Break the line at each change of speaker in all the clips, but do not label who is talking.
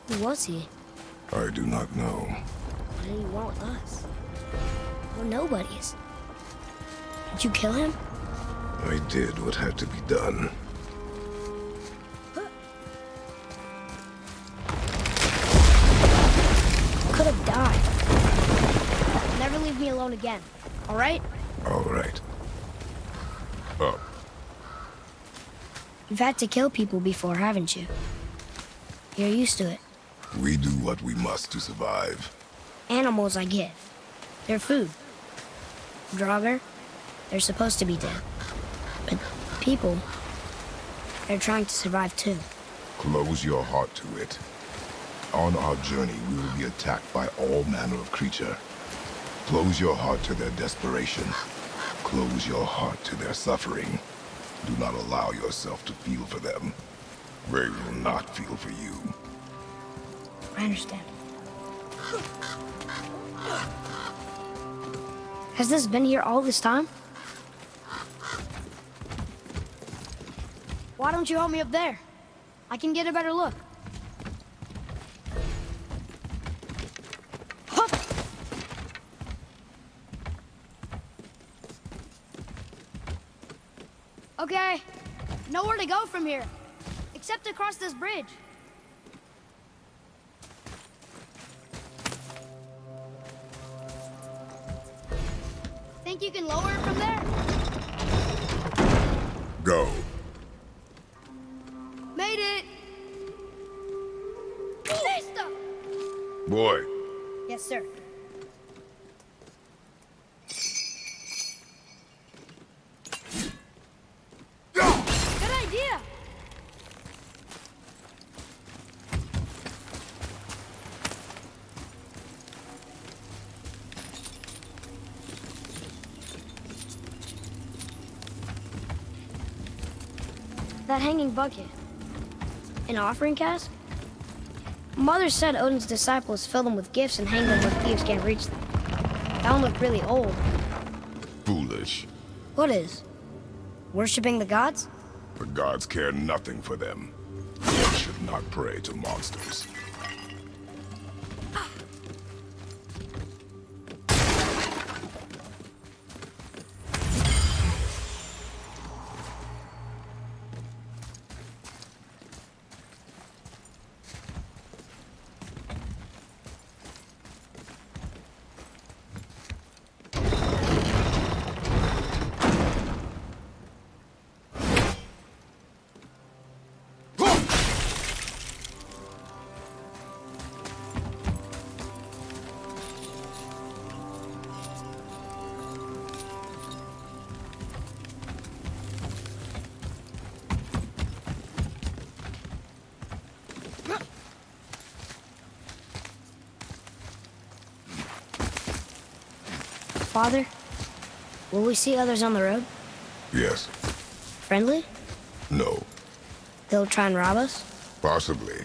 Who was he?
I do not know.
What did he want with us? We're nobodies. Did you kill him?
I did what had to be done.
Could have died. Never leave me alone again, all right?
All right. Up.
You've had to kill people before, haven't you? You're used to it.
We do what we must to survive.
Animals, I get. They're food. Draugr, they're supposed to be dead. But people, they're trying to survive too.
Close your heart to it. On our journey, we will be attacked by all manner of creature. Close your heart to their desperation. Close your heart to their suffering. Do not allow yourself to feel for them. They will not feel for you.
I understand. Has this been here all this time? Why don't you help me up there? I can get a better look. Hup! Okay, nowhere to go from here, except across this bridge. Think you can lower it from there?
Go.
Made it! Listo!
Boy.
Yes, sir. Good idea! That hanging bucket. An offering cask? Mother said Odin's disciples fill them with gifts and hang them where thieves can't reach them. That one looked really old.
Foolish.
What is? Worshipping the gods?
The gods care nothing for them. Men should not pray to monsters.
Father, will we see others on the road?
Yes.
Friendly?
No.
They'll try and rob us?
Possibly.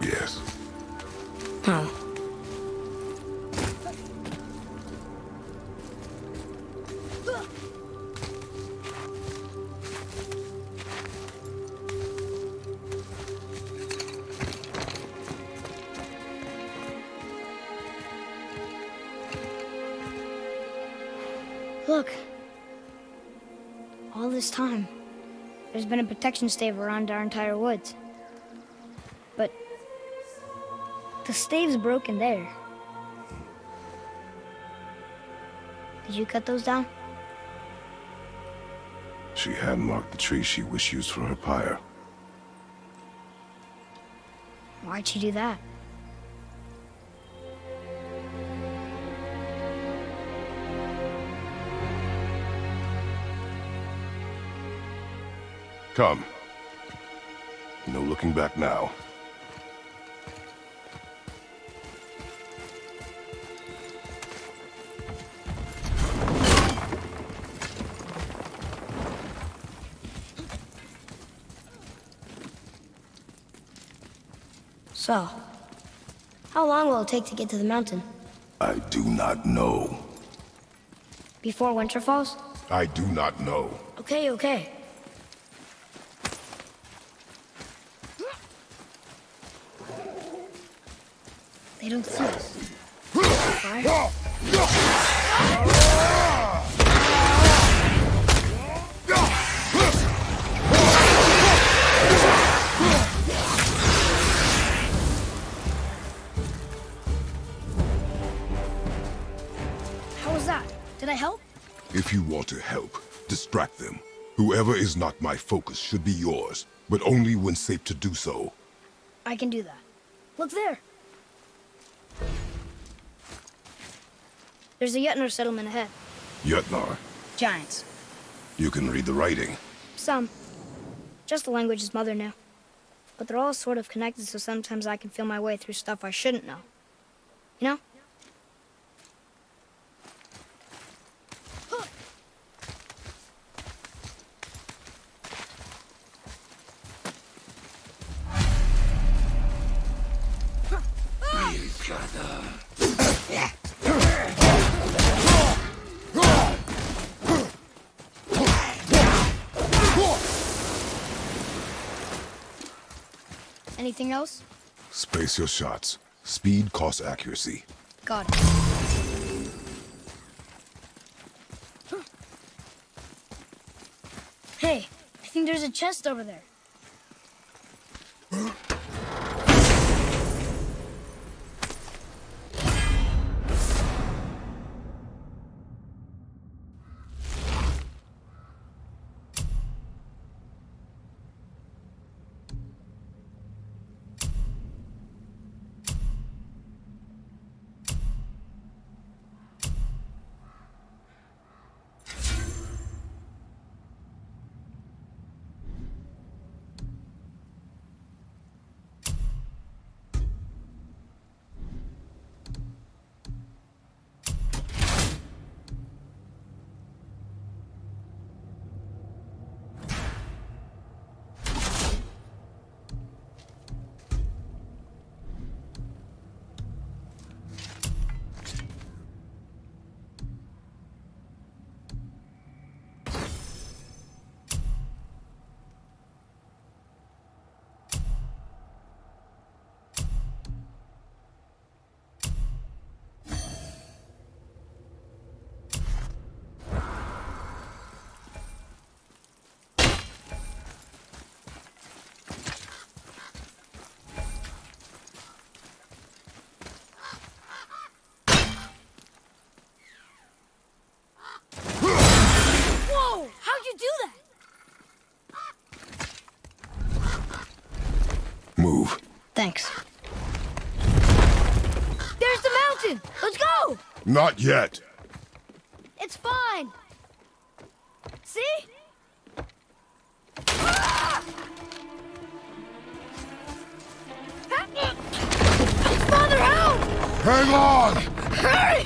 Yes.
Oh. Look. All this time, there's been a protection stave around our entire woods. But the stave's broken there. Did you cut those down?
She hand marked the tree she wished used for her pyre.
Why'd she do that?
Come. No looking back now.
So, how long will it take to get to the mountain?
I do not know.
Before winter falls?
I do not know.
Okay. They don't see us. Fire? How was that? Did I help?
If you want to help, distract them. Whoever is not my focus should be yours, but only when safe to do so.
I can do that. Look there. There's a Jötnar settlement ahead.
Jötnar,
Giants.
you can read the writing.
Some. Just the language his mother knew. But they're all sort of connected, so sometimes I can feel my way through stuff I shouldn't know. You know? Anything else?
Space your shots. Speed costs accuracy.
Got it. Hey, I think there's a chest over there. Whoa! How'd you do that?
Move.
Thanks. There's the mountain! Let's go!
Not yet.
It's fine. See? Ah! Father, help!
Hang on!
Hurry!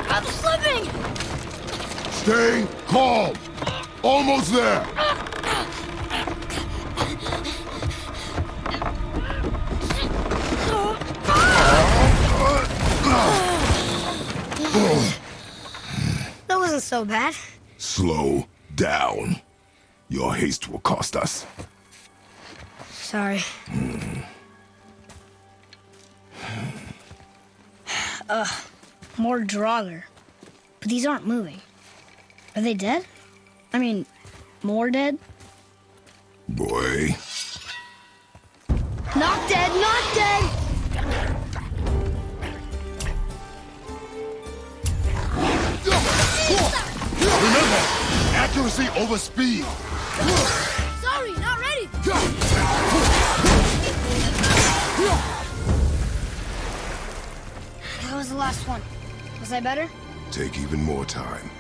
I'm slipping!
Stay calm. Almost there.
That wasn't so bad.
Slow down. Your haste will cost us.
Sorry. More Draugr. But these aren't moving. Are they dead? I mean, more dead?
Boy.
Not dead, not dead!
Remember, accuracy over speed.
Sorry, not ready! That was the last one. Was I better?
Take even more time.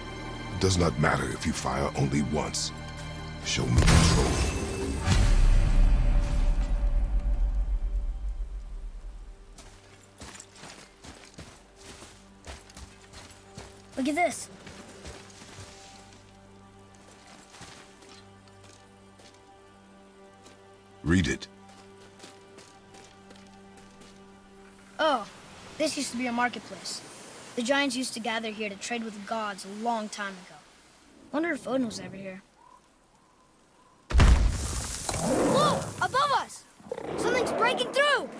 Does not matter if you fire only once. Show me control.
Look at this.
Read it.
Oh, this used to be a marketplace. The Giants used to gather here to trade with the gods a long time ago. Wonder if Odin was ever here. Whoa! Above us! Something's breaking through!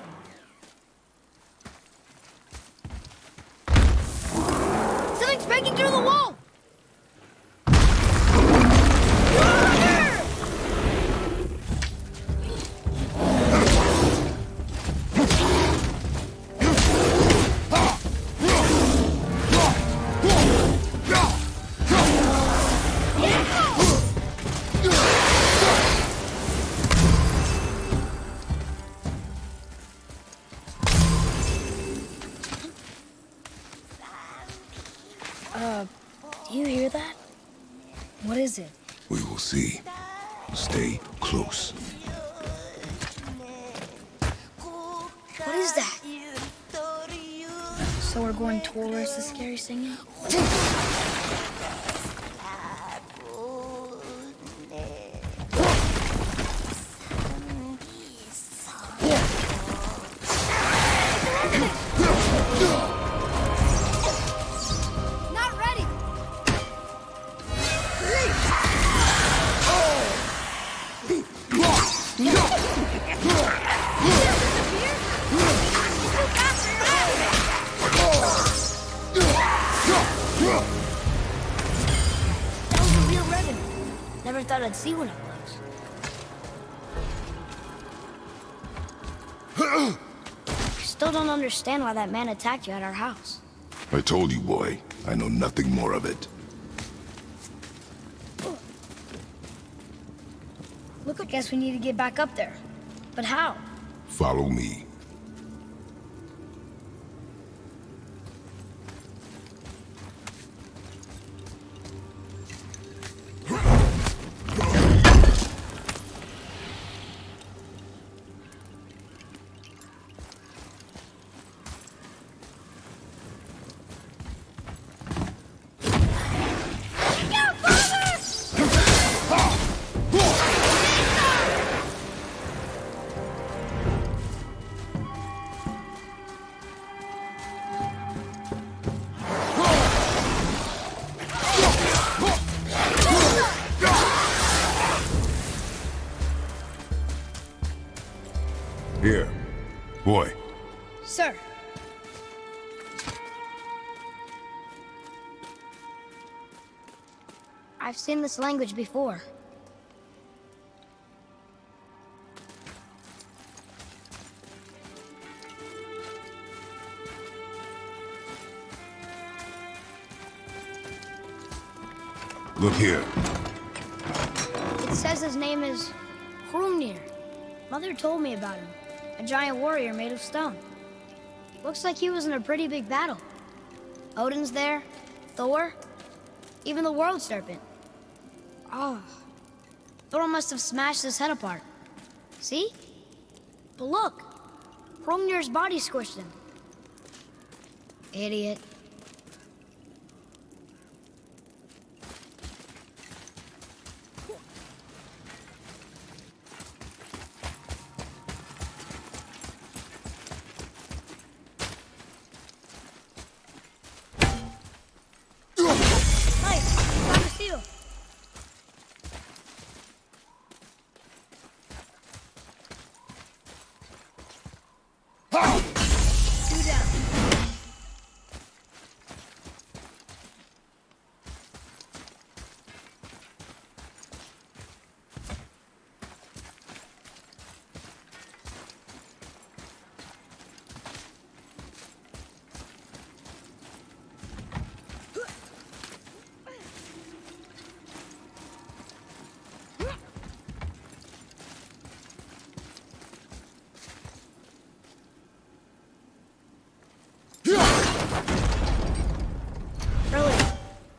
Do you hear that? What is it?
We will see. Stay close.
What is that? So we're going towards the scary singing? Not ready! That was a real revenant. Never thought I'd see one up close. I still don't understand why that man attacked you at our house.
I told you, boy. I know nothing more of it.
Look, I guess we need to get back up there. But how?
Follow me. Here. Boy.
Sir. I've seen this language before.
Look here.
It says his name is Hrungnir. Mother told me about him. A giant warrior made of stone. Looks like he was in a pretty big battle. Odin's there, Thor, even the World Serpent. Oh, Thor must have smashed his head apart. See? But look, Hrungnir's body squished him. Idiot.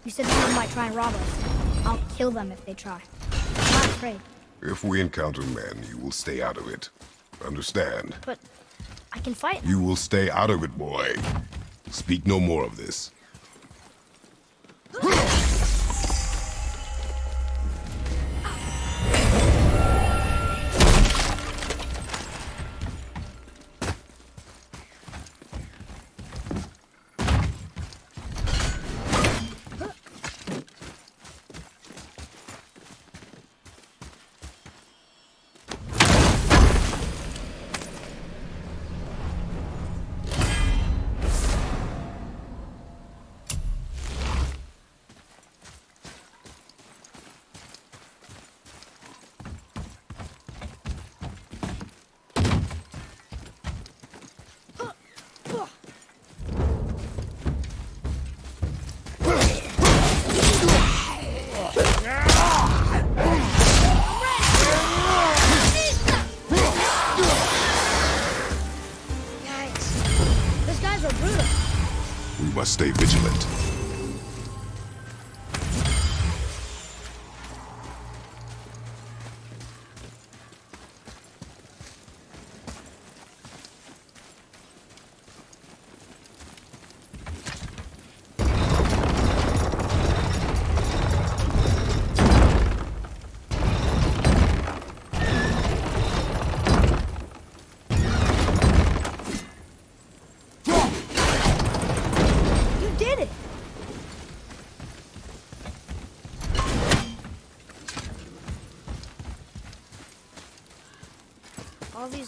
You said someone might try and rob us. I'll kill them if they try. I'm not afraid.
If we encounter men, you will stay out of it. Understand?
But I can fight.
You will stay out of it, boy. Speak no more of this.
Those guys are brutal.
We must stay vigilant.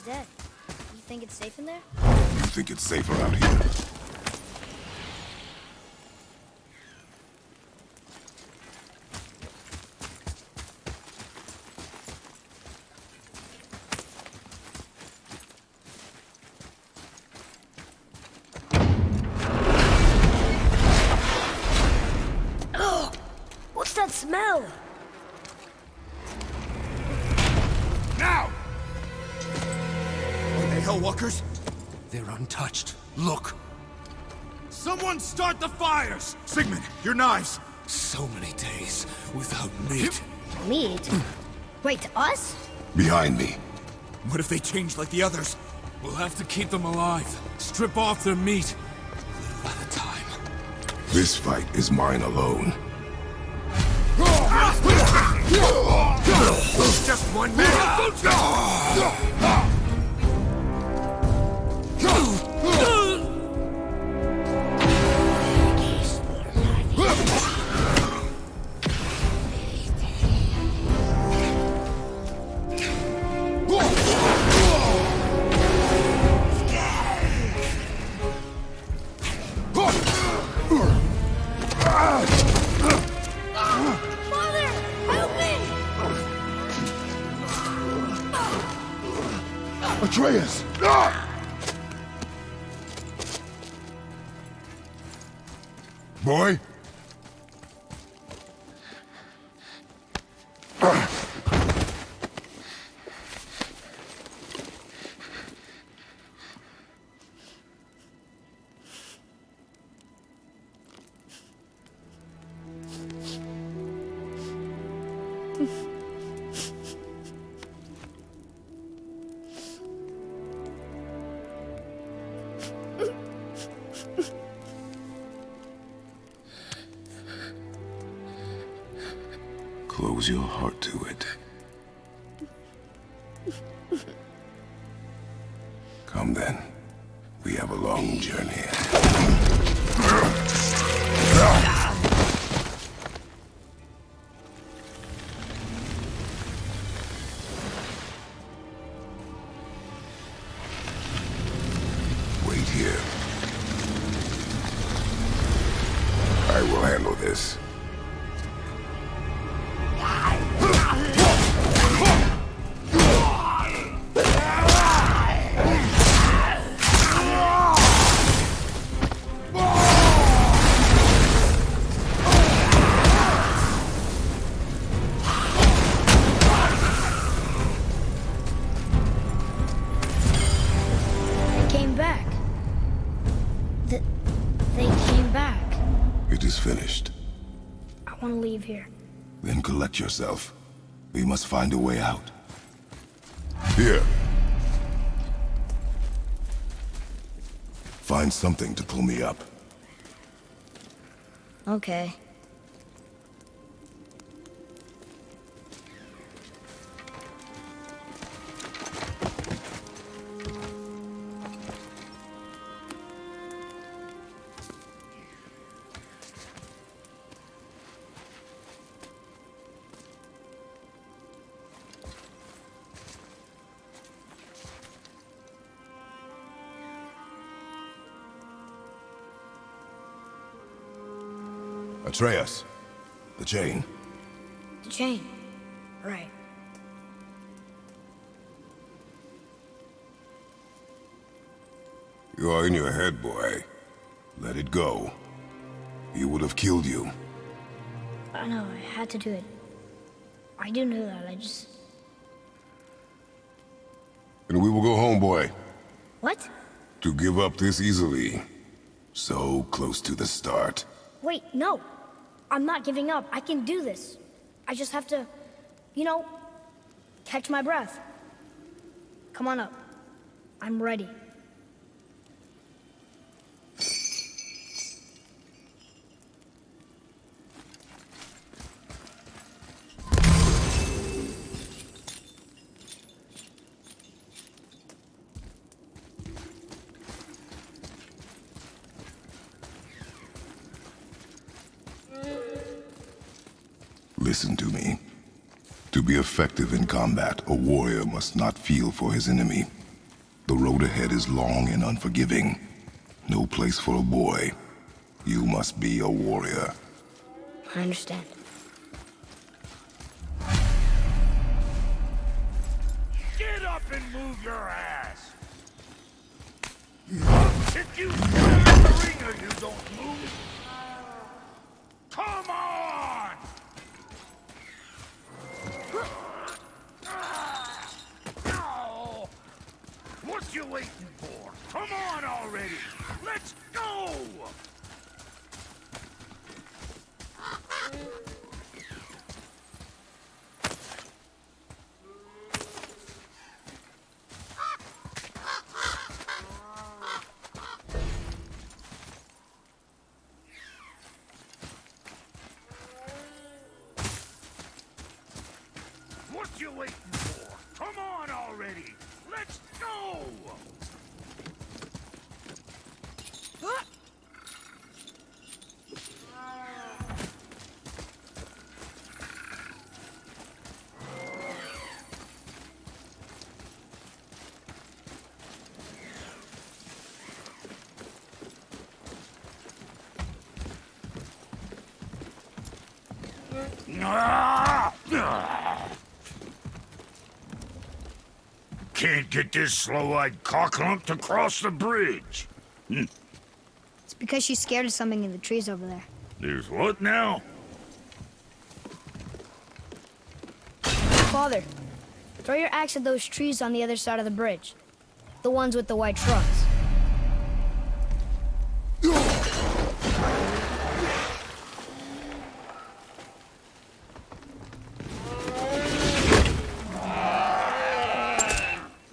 dead. You think it's safe in there?
You think it's safer out here?
What's that smell?
Now! Are they Hellwalkers? They're untouched. Look! Someone start the fires! Sigmund, your knives! So many days without meat.
Meat? Wait, us?
Behind me.
What if they change like the others? We'll have to keep them alive. Strip off their meat. Little at a time.
This fight is mine alone.
Just 1 minute!
Father! Help me!
Atreus! Boy? Close your heart to it. Come then. We have a long journey. Wait here. I will handle this.
They came back. They came back.
It is finished.
I want to leave here.
Then collect yourself. We must find a way out. Here. Find something to pull me up.
Okay.
Atreus. The chain.
The chain. Right.
You are in your head, boy. Let it go. He would have killed you.
I know, I had to do it. I do know that, I just...
And we will go home, boy.
What?
To give up this easily. So close to the start.
Wait, no. I'm not giving up. I can do this. I just have to, catch my breath. Come on up. I'm ready.
Listen to me. To be effective in combat, a warrior must not feel for his enemy. road ahead is long and unforgiving. No place for a boy. You must be a warrior.
I understand.
Get up and move your ass! If you stand in the ring or you don't move, come on! What you waiting for? Come on already! Let's go! What you waiting for? Come on already! Let's go! Can't get this slow-eyed cocklump to cross the bridge.
It's because she's scared of something in the trees over there.
There's what now?
Father, throw your axe at those trees on the other side of the bridge. The ones with the white trunks.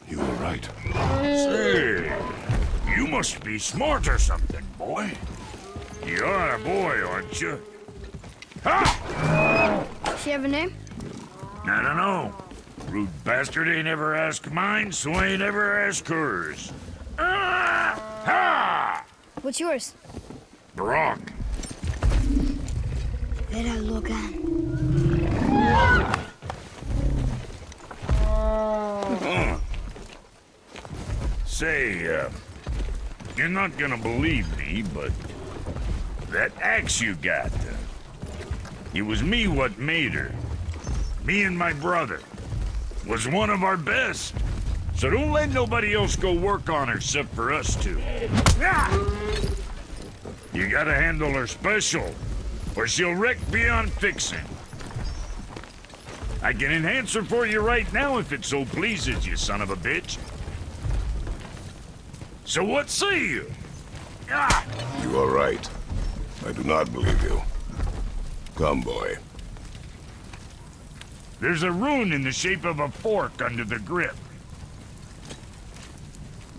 You were right.
Say, you must be smart or something, boy. You are a boy, aren't you? Ha!
She have a name?
I don't know. Rude bastard ain't ever asked mine, so ain't ever asked hers. Ha!
What's yours?
Brock.
Vera Logan.
Say, you're not gonna believe me, but that axe you got, it was me what made her. Me and my brother. Was one of our best. So don't let nobody else go work on her except for us two. Ah! You gotta handle her special, or she'll wreck beyond fixing. I can enhance her for you right now if it so pleases you, son of a bitch. So what say you? Ah!
You are right. I do not believe you. Come, boy.
There's a rune in the shape of a fork under the grip.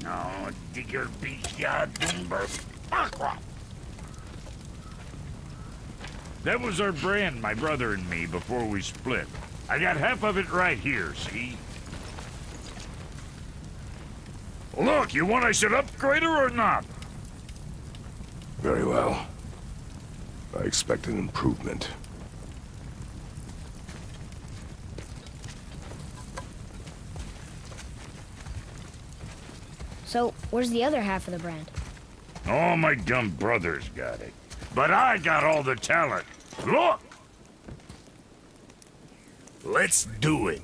Oh, digger That was our brand, my brother and me, before we split. I got half of it right here, see? Look, you want I should upgrade her or not?
Very well. I expect an improvement.
So, where's the other half of the brand?
All my dumb brothers got it. But I got all the talent. Look! Let's do it.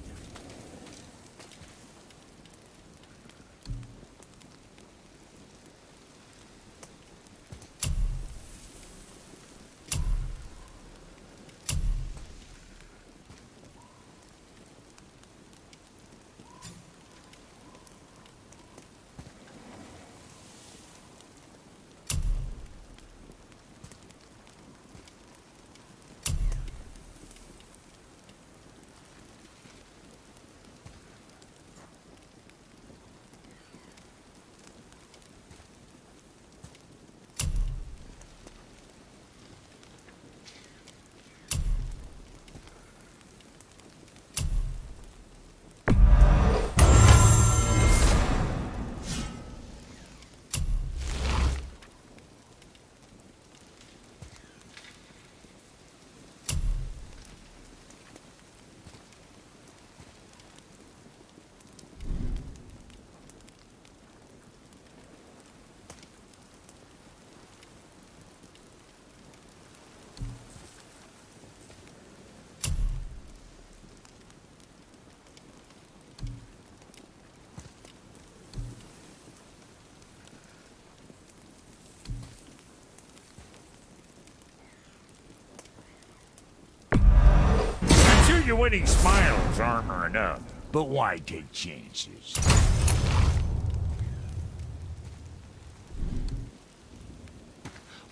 winning smile's armor enough, but why take chances?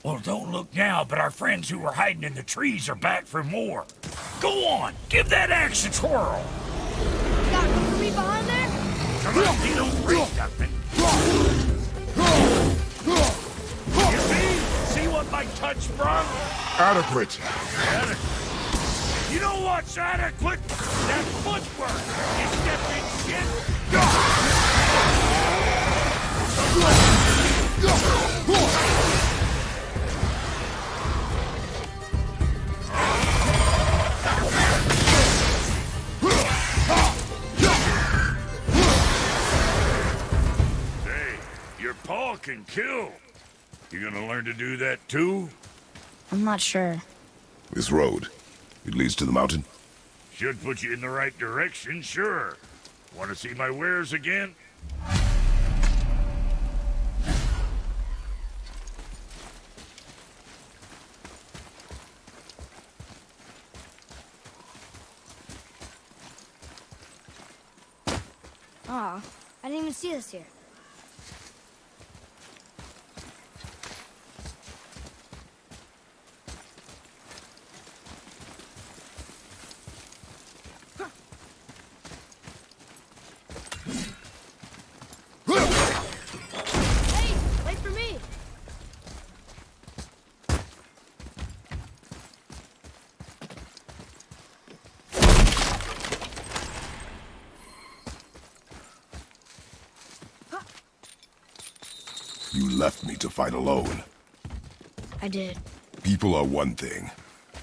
Well, don't look now, but our friends who were hiding in the trees are back for more. Go on, give that axe a twirl.
Got room for me behind there?
Come on, you don't break nothing. You see what my touch brought?
Adequate.
You know what's adequate? That footwork. You step in shit. Hey, your paw can kill. You gonna learn to do that too?
I'm not sure.
This road, it leads to the mountain?
Should put you in the right direction, sure. Want to see my wares again?
Aw, I didn't even see this here. Hey, wait for me!
You left me to fight alone.
I did.
People are one thing.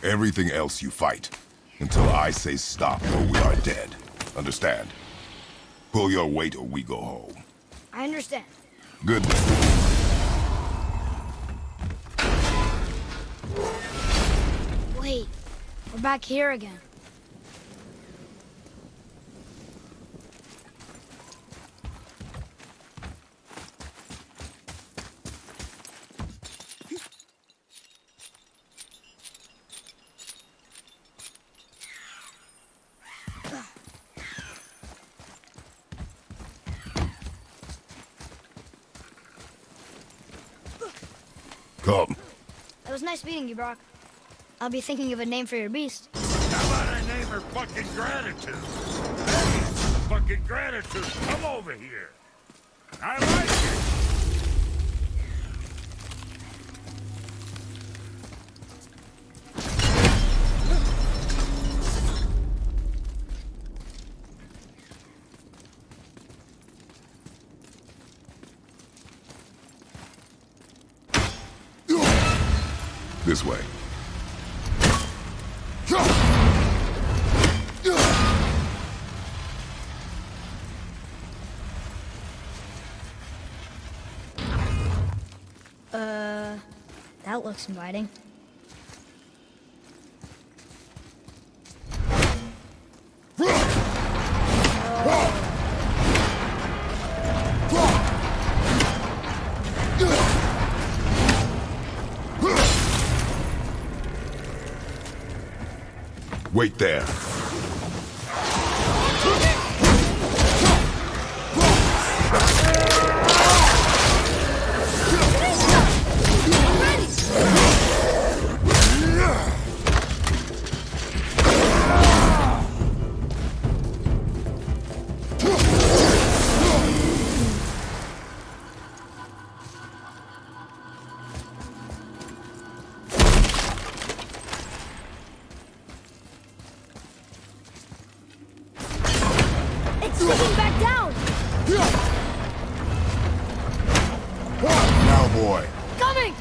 Everything else you fight. Until I say stop or we are dead. Understand? Pull your weight or we go home.
I understand.
Good.
Wait, we're back here again.
Come.
It was nice meeting you, Brock. I'll be thinking of a name for your beast.
How about I name her fucking Gratitude? Fucking Gratitude, come over here. I like it.
This way.
That looks inviting.
Wait there.
It's slipping back down!
Now, boy.
Coming!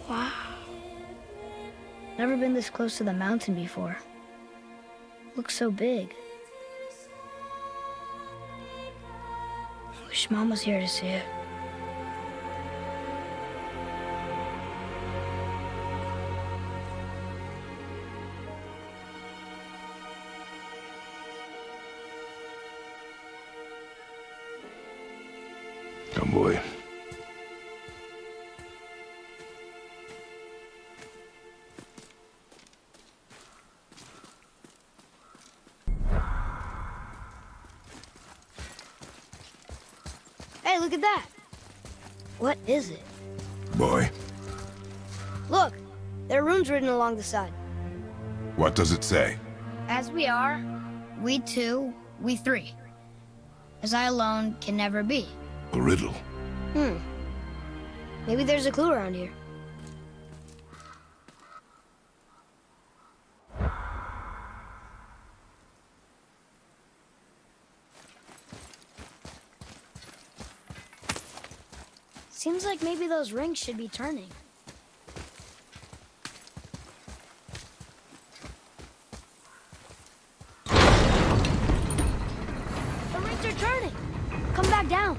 Wow. Never been this close to the mountain before. Looks so big. I wish Mom was here to see it.
Come, boy.
Hey, look at that. What is it?
Boy,
Look, there are runes written along the side.
what does it say?
As we are, we two, we three. As I alone can never be.
A riddle.
Maybe there's a clue around here. Seems like maybe those rings should be turning. The rings are turning! Come back down.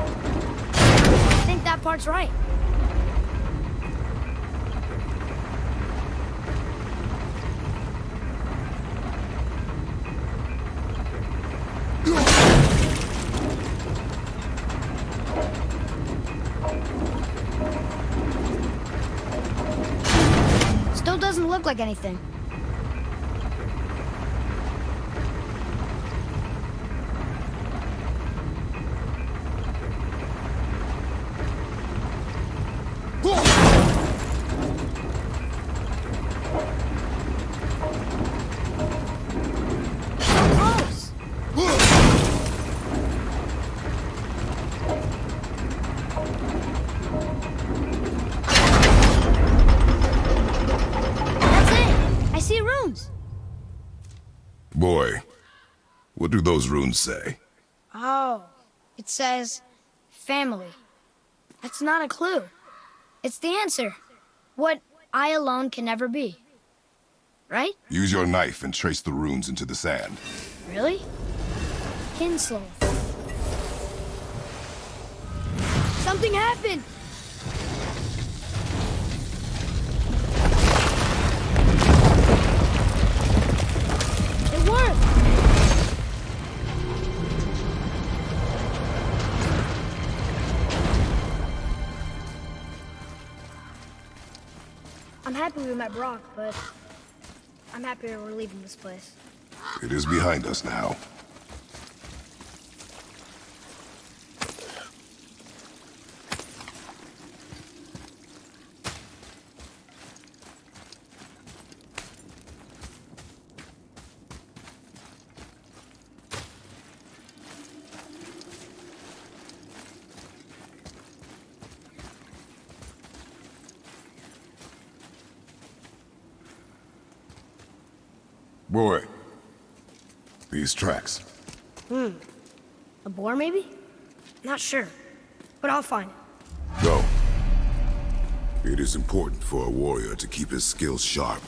I think that part's right. Still doesn't look like anything. Close! That's it! I see runes!
Boy, what do those runes say?
Oh, it says family. That's not a clue. It's the answer. What I alone can never be. Right?
Use your knife and trace the runes into the sand.
Really? Kinslow. Something happened! It worked! I'm happy we met Brock, but I'm happier we're leaving this place.
It is behind us now. Boy, these tracks.
A boar, maybe? Not sure, but I'll find it.
Go. It is important for a warrior to keep his skills sharp.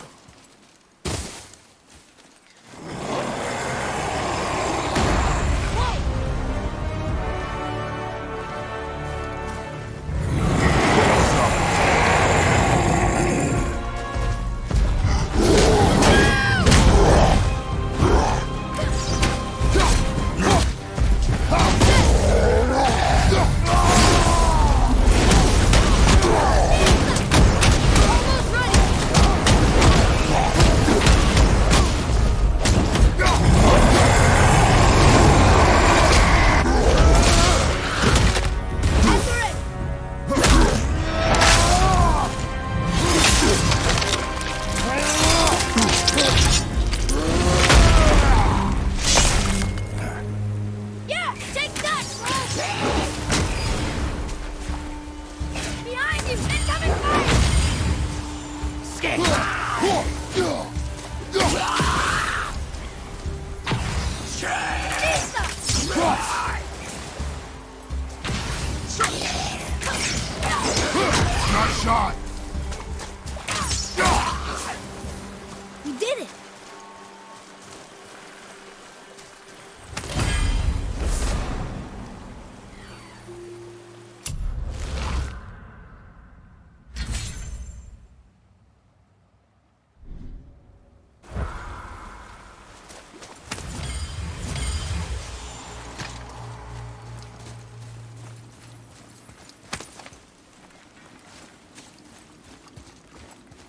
Yeah, take that, bro! Behind you! Incoming fire! Jesus!
Not shot!
We did it!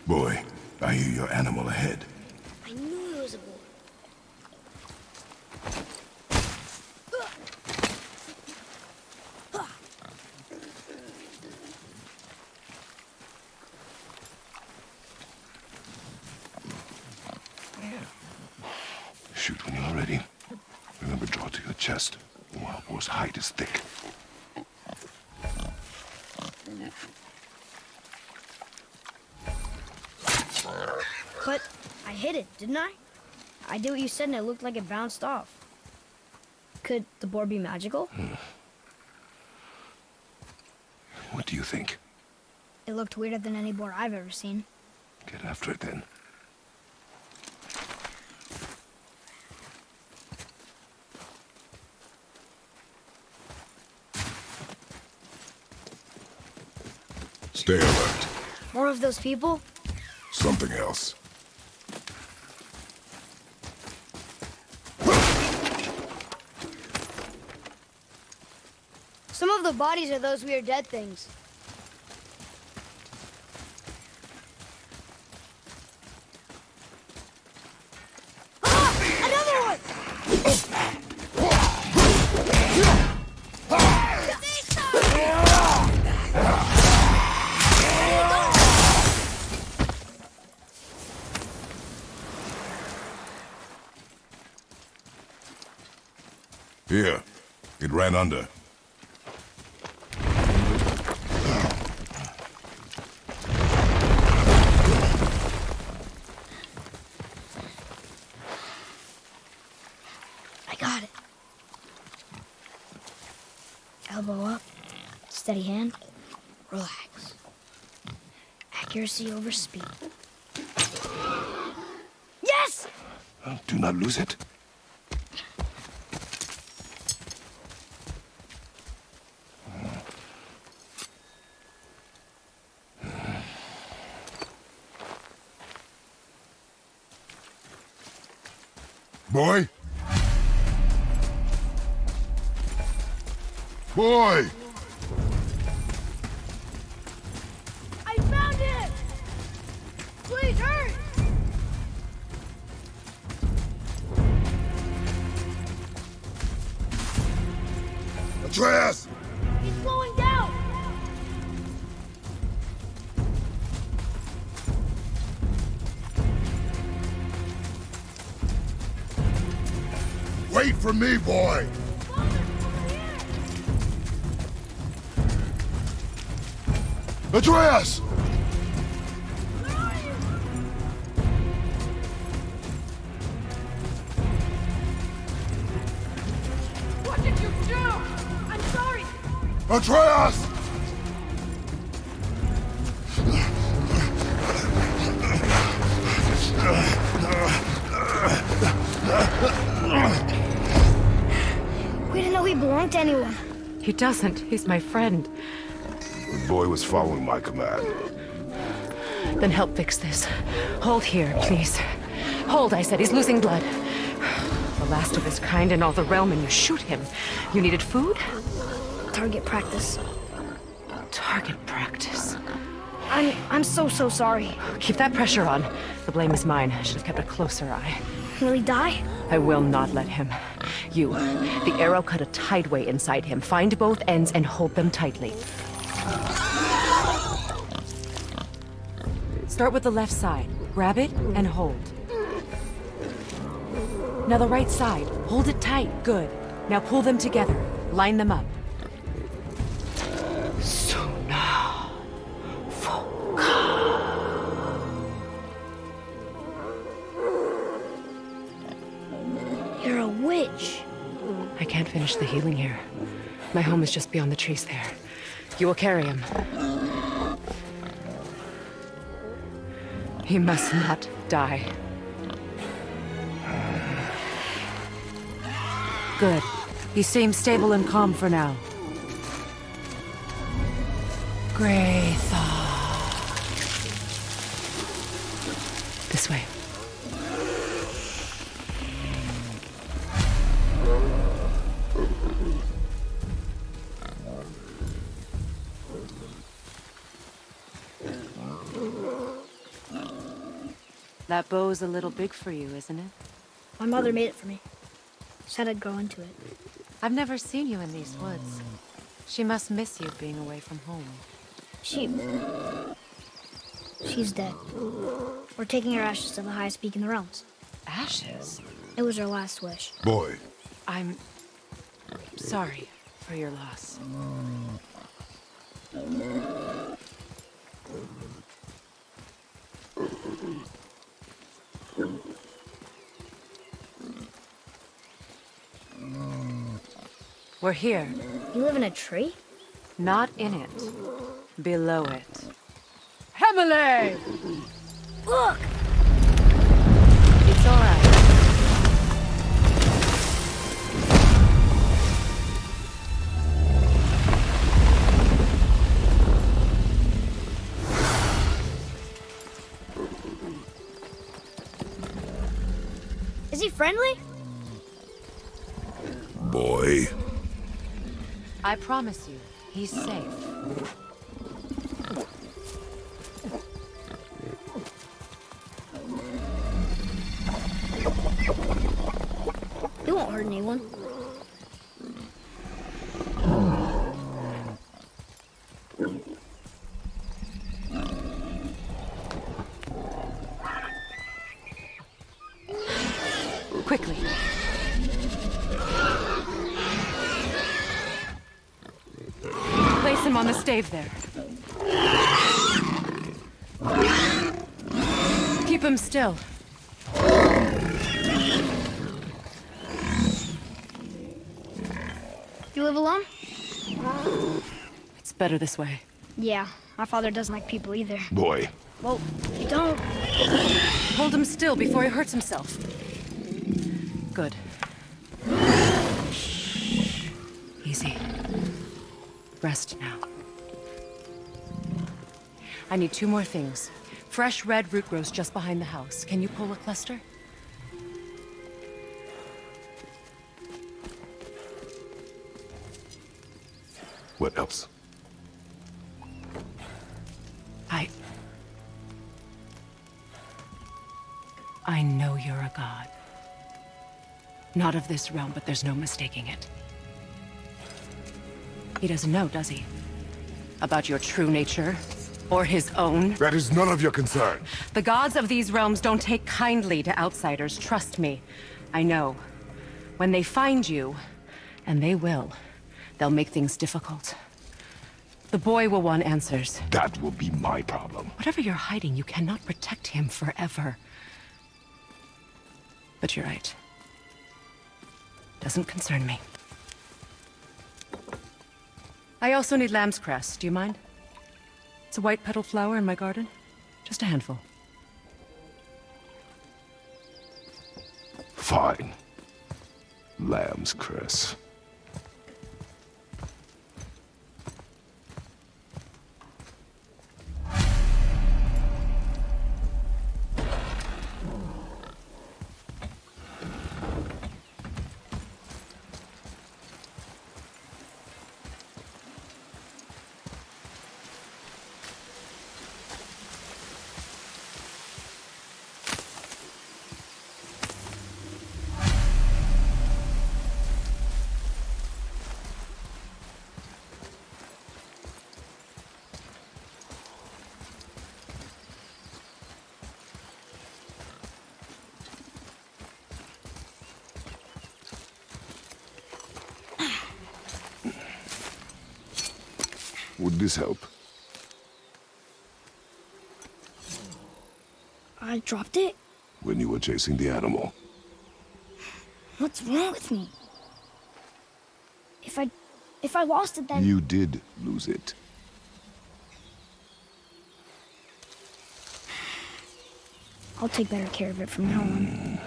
Boy, I hear your animal ahead.
I knew it was a boar.
Shoot when you're ready. Remember, draw to your chest. The wild boar's hide is thick.
But I hit it, didn't I? I did what you said and it looked like it bounced off. Could the boar be magical?
What do you think?
It looked weirder than any boar I've ever seen.
Get after it then. Stay alert.
More of those people?
Something else.
Some of the bodies are those weird dead things. Ah! Another one!
Here. It ran under.
I got it. Elbow up, steady hand, relax. Accuracy over speed. Yes!
Do not lose it. Boy? Boy!
I found it! Please, hurry!
Atreus!
He's slowing down!
Wait for me, boy!
Father, over here!
Atreus!
Where are you? What did you do? I'm sorry!
Atreus!
We didn't know he belonged to anyone.
He doesn't. He's my friend.
The boy was following my command.
Then help fix this. Hold here, please. Hold, I said. He's losing blood. The last of his kind in all the realm, and you shoot him. You needed food?
Target practice.
Target practice.
I'm so sorry.
Keep that pressure on. The blame is mine. I should have kept a closer eye.
Will he die?
I will not let him. You, the arrow cut a tideway inside him. Find both ends and hold them tightly. Start with the left side. Grab it and hold. Now the right side. Hold it tight. Good. Now pull them together. Line them up. Suna.
You're a witch.
I can't finish the healing here. My home is just beyond the trees there. You will carry him. He must not die. Good. He seems stable and calm for now. Greythaw. This way. That bow's a little big for you, isn't it?
My mother made it for me. Said I'd grow into it.
I've never seen you in these woods. She must miss you being away from home.
She's dead. We're taking her ashes to the highest peak in the realms.
Ashes?
It was her last wish.
Boy,
I'm sorry for your loss. We're here.
You live in a tree?
Not in it. Below it. Hemele!
Look!
It's all right.
Is he friendly?
boy.
I promise you, he's safe.
He won't hurt anyone.
Quickly. Place him on the stave there. Keep him still.
You live alone?
It's better this way.
Yeah, my father doesn't like people either.
Boy,
Well, you don't.
Hold him still before he hurts himself. Good. Easy. Rest now. I need 2 more things. Fresh red root grows just behind the house. Can you pull a cluster?
what else?
I know you're a god. Not of this realm, but there's no mistaking it. He doesn't know, does he? About your true nature? Or his own?
That is none of your concern.
The gods of these realms don't take kindly to outsiders, trust me. I know. When they find you, and they will, they'll make things difficult. The boy will want answers.
That will be my problem.
Whatever you're hiding, you cannot protect him forever. But you're right. Doesn't concern me. I also need lamb's cress. Do you mind? It's a white petal flower in my garden. Just a handful.
Fine. Lamb's cress. Would this help?
I dropped it?
When you were chasing the animal.
What's wrong with me? If I lost it, then...
You did lose it.
I'll take better care of it from now on.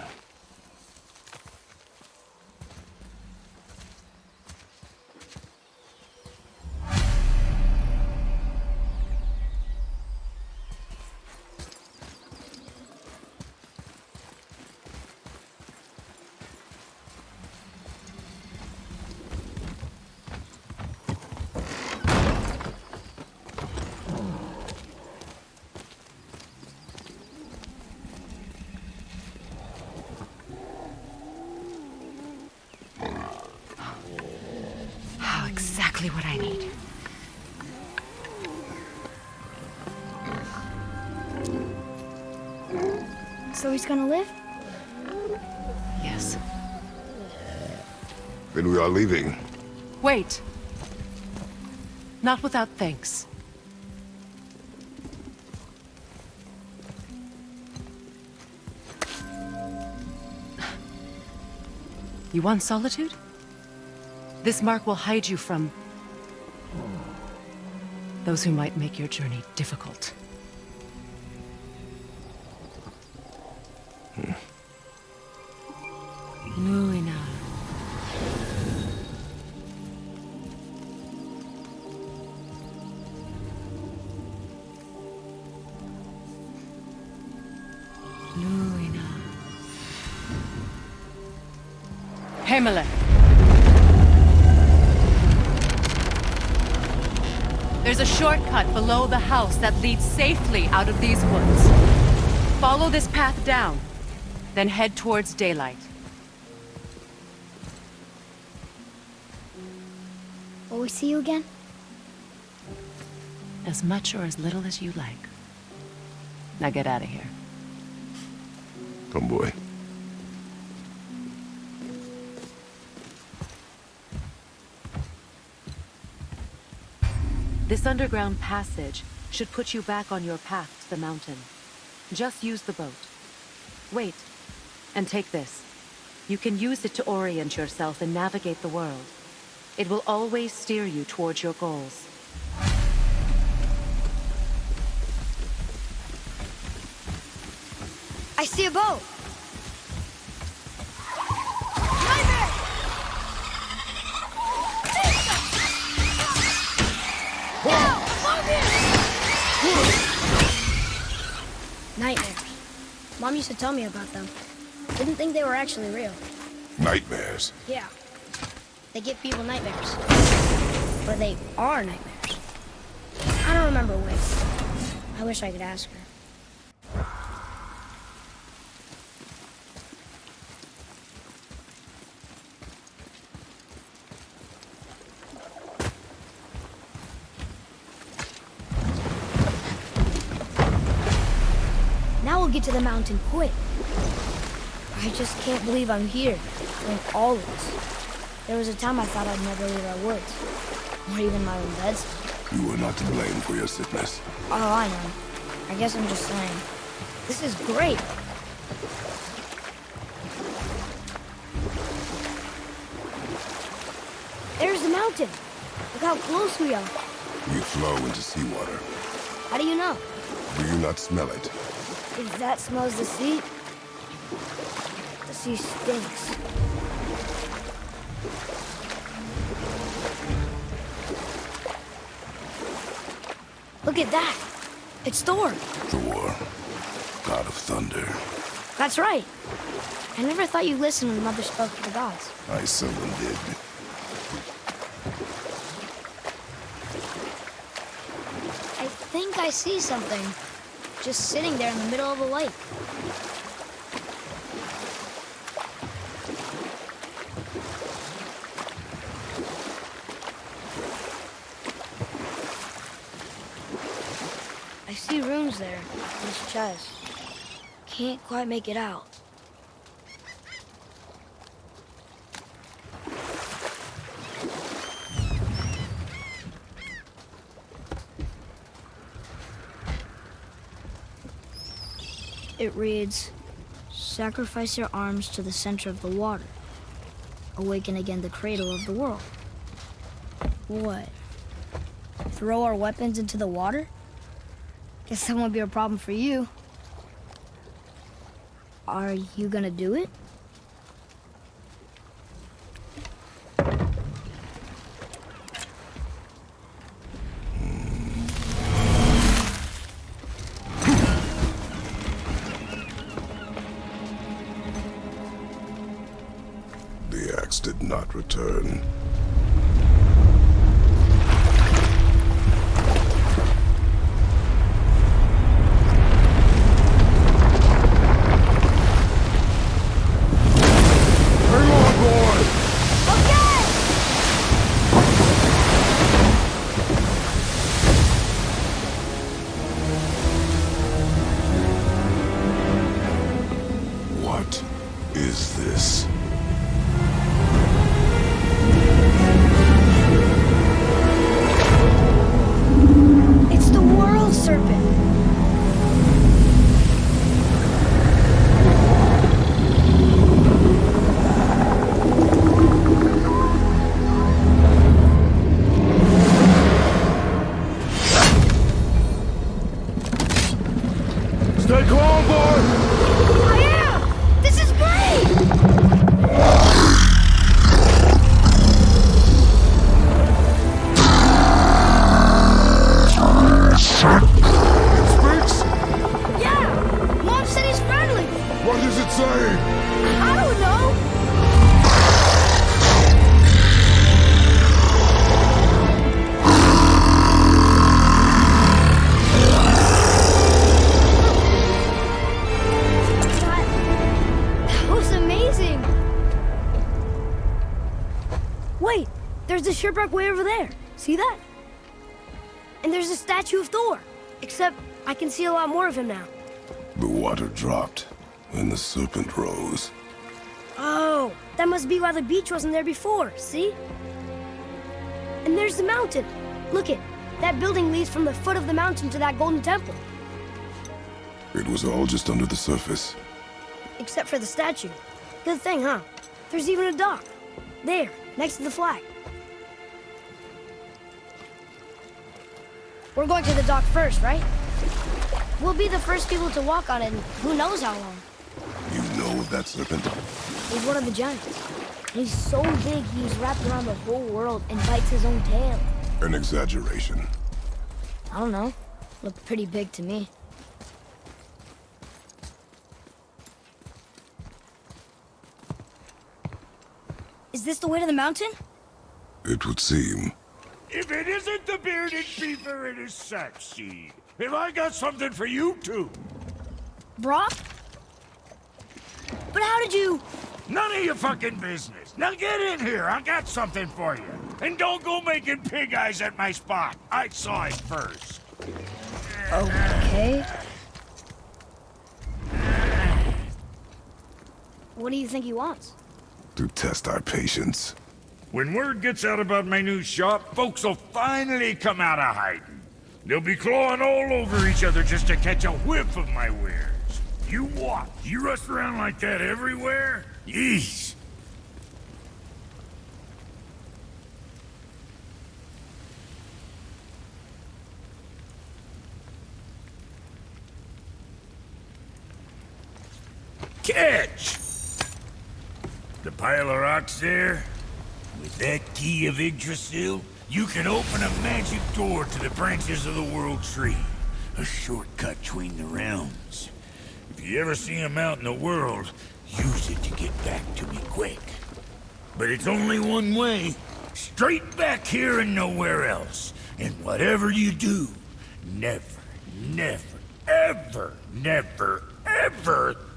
exactly what I need.
So he's gonna live?
Yes.
Then we are leaving.
Wait. Not without thanks. You want solitude? This mark will hide you from those who might make your journey difficult. Luina. Luina. Himalay. There's a shortcut below the house that leads safely out of these woods. Follow this path down, then head towards daylight.
Will we see you again?
As much or as little as you like. Now get out of here.
Come, boy.
This underground passage should put you back on your path to the mountain. Just use the boat. Wait, and take this. You can use it to orient yourself and navigate the world. It will always steer you towards your goals.
I see a boat! Nightmare! Nightmares. Mom used to tell me about them. Didn't think they were actually real.
Nightmares.
Yeah. They give people nightmares. Or they are nightmares. I don't remember which. I wish I could ask her. Now we'll get to the mountain quick. I just can't believe I'm here, doing all of this. There was a time I thought I'd never leave our woods, or even my own beds.
You were not to blame for your sickness.
Oh, I know. I guess I'm just saying. This is great. There's the mountain. Look how close we are.
We flow into seawater.
How do you know?
Do you not smell it?
If that smells the sea stinks. Look at that. It's Thor.
Thor, god of thunder.
That's right. I never thought you listened when Mother spoke to the gods.
I seldom did.
I think I see something. Just sitting there in the middle of a lake. I see runes there in his chest. Can't quite make it out. It reads, sacrifice your arms to the center of the water. Awaken again the cradle of the world. What? Throw our weapons into the water? Guess that won't be a problem for you. Are you gonna do it?
The axe did not return. boy!
I am! This is great!
It speaks?
Yeah! Mom said he's friendly!
What does it say?
I don't know! That was amazing! Wait! There's the shipwreck way over there. See that? And there's a statue of Thor. Except I can see a lot more of him now.
The water dropped, and the serpent rose.
Oh, that must be why the beach wasn't there before, see? And there's the mountain. Look it, that building leads from the foot of the mountain to that golden temple.
It was all just under the surface.
Except for the statue. Good thing, huh? There's even a dock. There, next to the flag. We're going to the dock first, right? We'll be the first people to walk on it, and who knows how long.
You know of that serpent?
He's one of the giants. He's so big he's wrapped around the whole world and bites his own tail.
An exaggeration.
I don't know. Looked pretty big to me. Is this the way to the mountain?
It would seem.
If it isn't the bearded beaver, it is Sackseed. Have I got something for you too?
Brock? But how did you...
None of your fucking business. Now get in here. I got something for you. And don't go making pig eyes at my spot. I saw it first.
Okay. What do you think he wants?
To test our patience.
When word gets out about my new shop, folks will finally come out of hiding. They'll be clawing all over each other just to catch a whiff of my wares. You what? You rush around like that everywhere? Yeesh. Catch! The pile of rocks there? With that key of Yggdrasil, you can open a magic door to the branches of the World Tree. A shortcut between the realms. If you ever see him out in the world, use it to get back to me quick. But it's only one way. Straight back here and nowhere else. And whatever you do, never, ever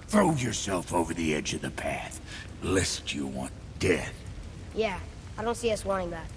throw yourself over the edge of the path, lest you want death.
Yeah, I don't see us wanting that.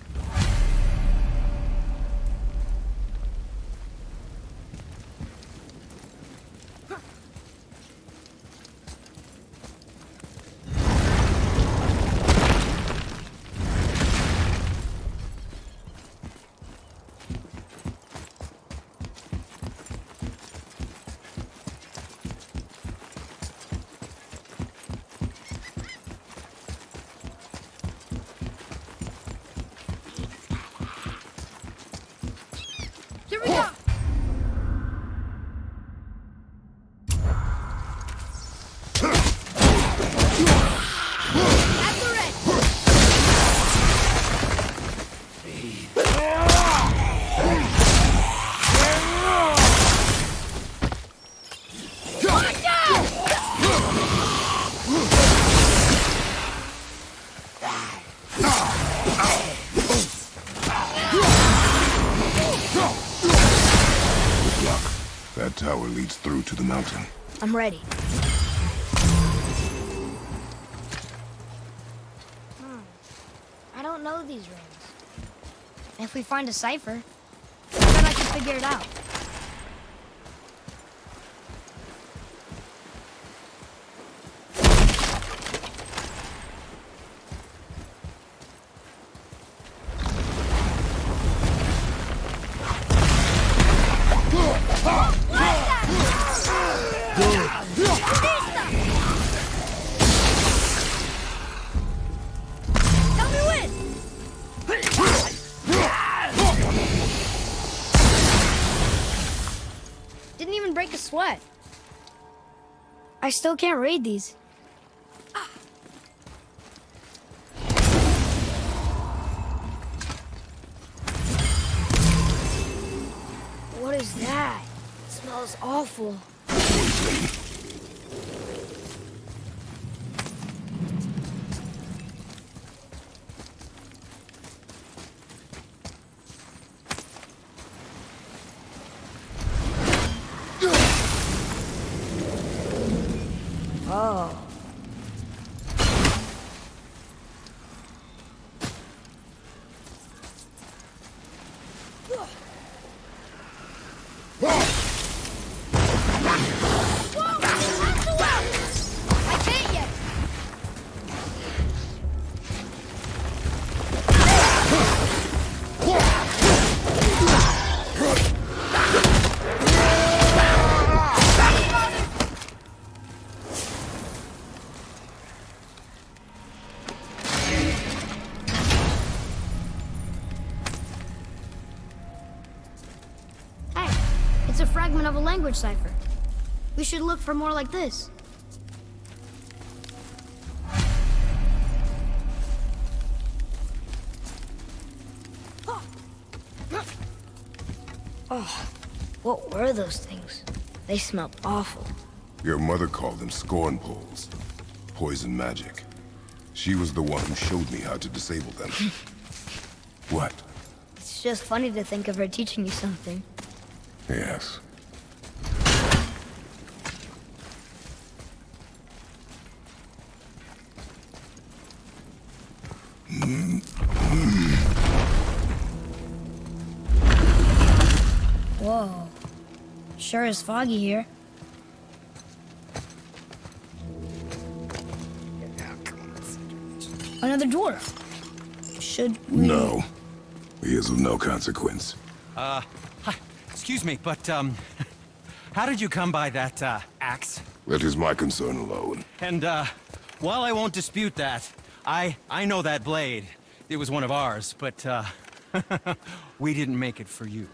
Here we go! At the red!
That tower leads through to the mountain.
I'm ready. I don't know these rings. And if we find a cipher, then I can figure it out. Tell me when! Didn't even break a sweat. I still can't read these. What is that? It smells awful. Oh. I can't yet. Hey, it's a fragment of a language cipher. We should look for more like this. Oh, what were those things? They smelled awful.
Your mother called them scorn poles. Poison magic. She was the one who showed me how to disable them. What?
It's just funny to think of her teaching you something.
Yes.
Whoa. Sure is foggy here. Another dwarf. Should we...
No. He is of no consequence.
Hi. Excuse me, but, how did you come by that, axe?
That is my concern alone.
And, while I won't dispute that, I know that blade. It was one of ours, but, we didn't make it for you.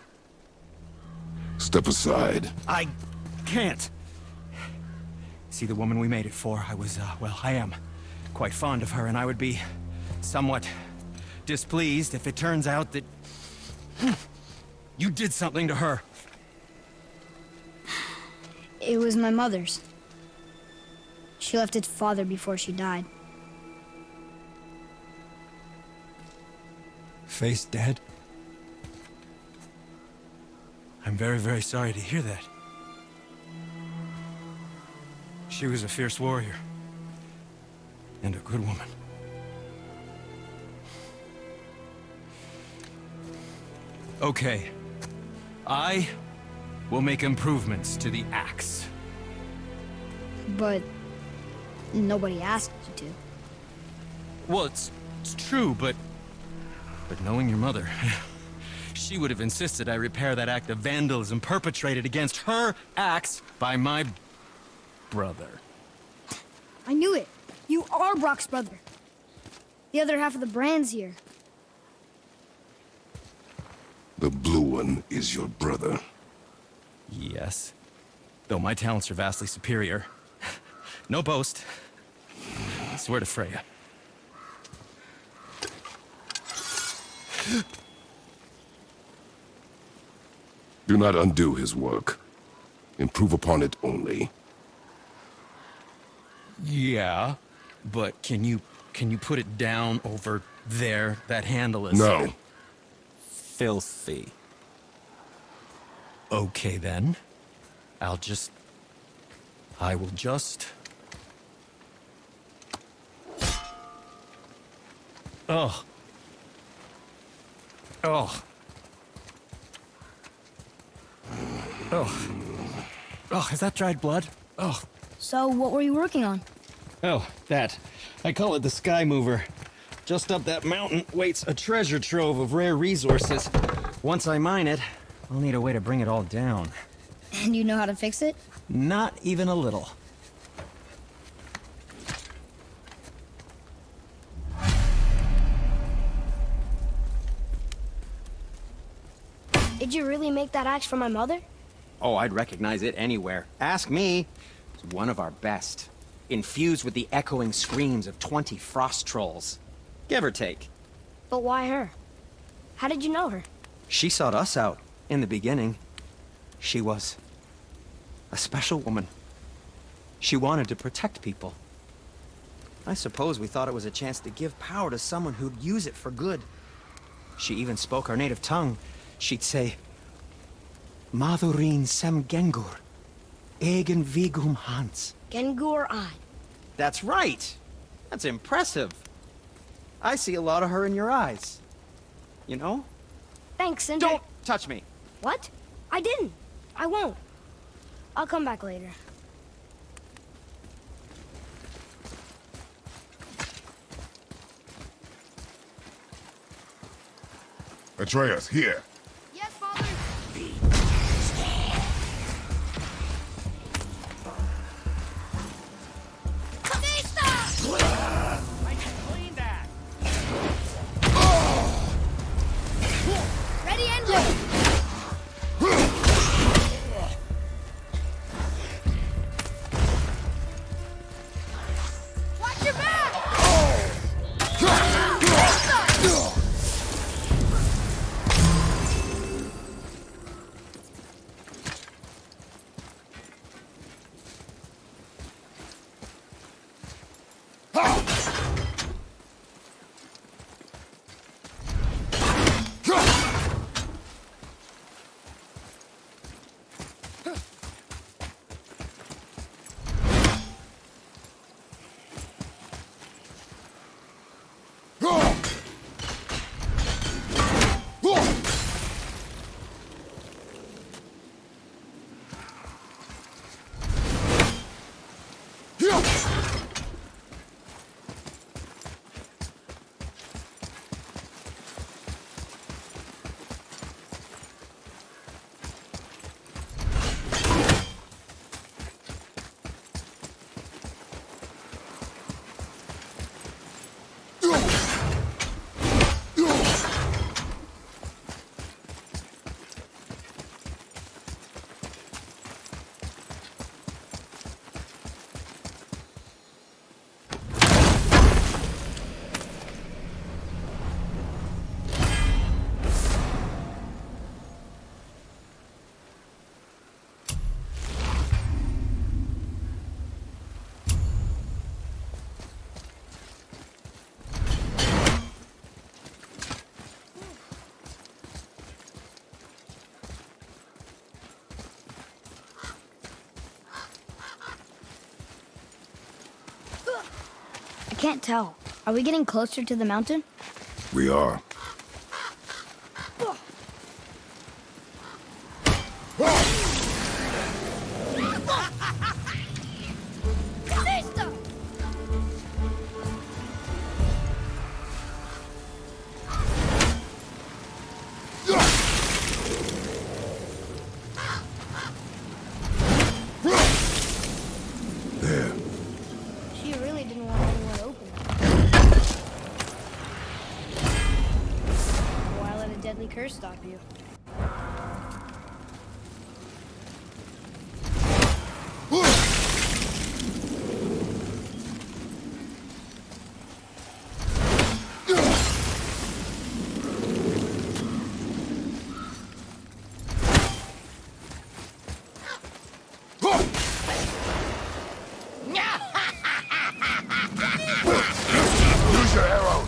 Step aside.
I can't. See, the woman we made it for, well, I am quite fond of her, and I would be somewhat displeased if it turns out that you did something to her.
It was my mother's. She left its father before she died.
Face dead? I'm very, very sorry to hear that. She was a fierce warrior. And a good woman. Okay. I will make improvements to the axe.
But nobody asked you to.
Well, it's true, but knowing your mother, she would have insisted I repair that act of vandalism perpetrated against her axe by my brother.
I knew it. You are Brock's brother. The other half of the brand's here.
The blue one is your brother.
Yes. Though my talents are vastly superior. No boast. I swear to Freya.
Do not undo his work. Improve upon it only.
Yeah, but can you put it down over there? That handle is...
No.
Filthy. Okay, then. I will just... Oh. Oh. Oh. Oh, is that dried blood? Oh.
So, what were you working on?
Oh, that. I call it the Sky Mover. Just up that mountain waits a treasure trove of rare resources. Once I mine it, I'll need a way to bring it all down.
And you know how to fix it?
Not even a little.
Did you really make that axe for my mother?
Oh, I'd recognize it anywhere. Ask me.
She's one of our best. Infused with the echoing screams of 20 frost trolls. Give or take.
But why her? How did you know her?
She sought us out in the beginning. She was a special woman. She wanted to protect people. I suppose we thought it was a chance to give power to someone who'd use it for good. She even spoke our native tongue. She'd say, Madurin sem Gengur, egen vigum Hans.
Gengur An.
That's right! That's impressive. I see a lot of her in your eyes. You know?
Thanks, Cinder.
Don't touch me!
What? I didn't. I won't. I'll come back later.
Atreus, here.
Yes, Father.
I can clean that!
Ready and go. Watch your back! I can't tell. Are we getting closer to the mountain?
We are. There.
She really didn't want anyone open. Why let a deadly curse stop you?
Use your arrow.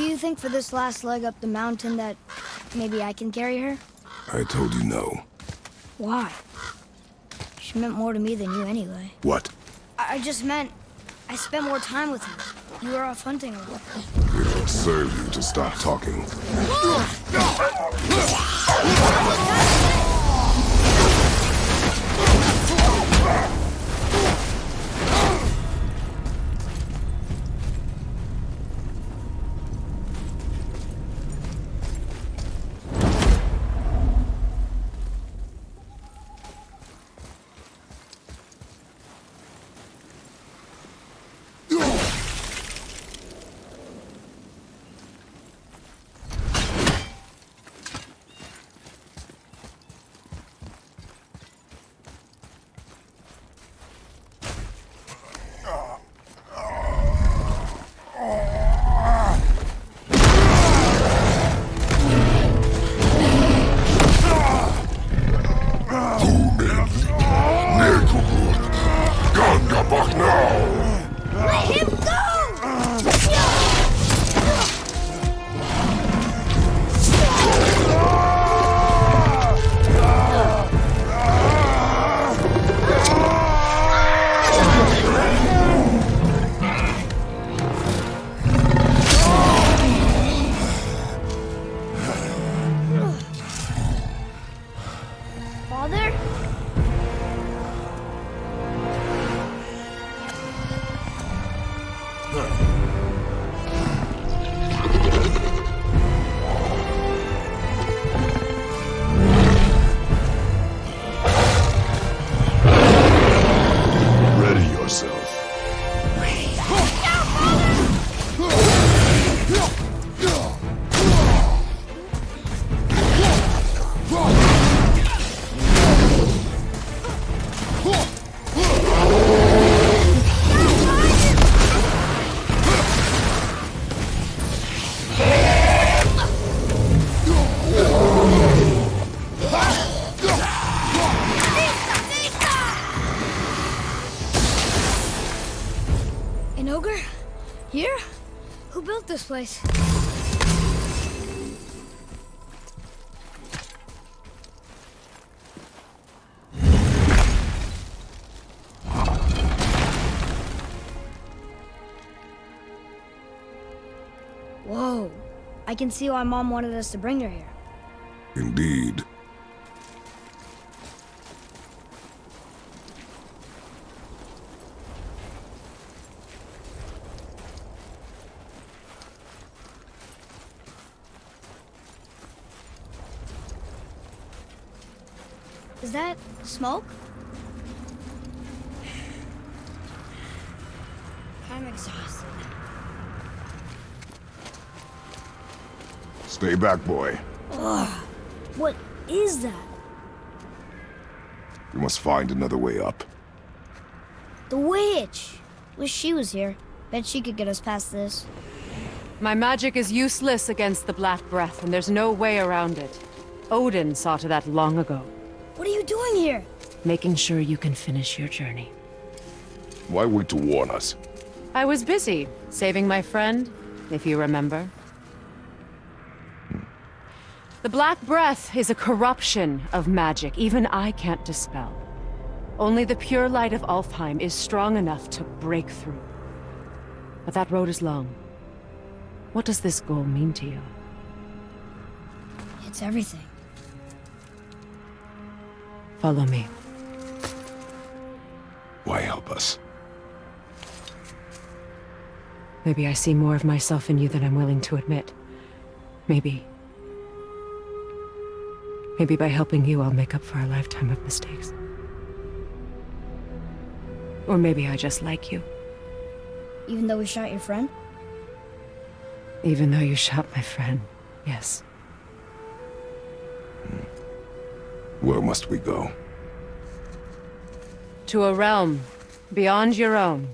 you think for this last leg up the mountain that maybe I can carry her?
I told you no.
Why? She meant more to me than you anyway.
What?
I just meant I spent more time with you. You were off hunting a lot.
It would serve you to stop talking.
Let him go! Father?
Ready yourself.
An ogre? Here? Who built this place? Whoa. I can see why Mom wanted us to bring her here.
Indeed.
Is that smoke? I'm exhausted.
Stay back, boy.
What is that?
We must find another way up.
The witch! Wish she was here. Bet she could get us past this.
My magic is useless against the Black Breath, and there's no way around it. Odin saw to that long ago.
What are you doing here?
Making sure you can finish your journey.
Why wait to warn us?
I was busy, saving my friend, if you remember. The Black Breath is a corruption of magic even I can't dispel. Only the pure light of Alfheim is strong enough to break through. But that road is long. What does this goal mean to you?
It's everything.
Follow me.
Why help us?
Maybe I see more of myself in you than I'm willing to admit. Maybe by helping you, I'll make up for a lifetime of mistakes. Or maybe I just like you.
Even though we shot your friend?
Even though you shot my friend, yes.
Where must we go?
To a realm beyond your own.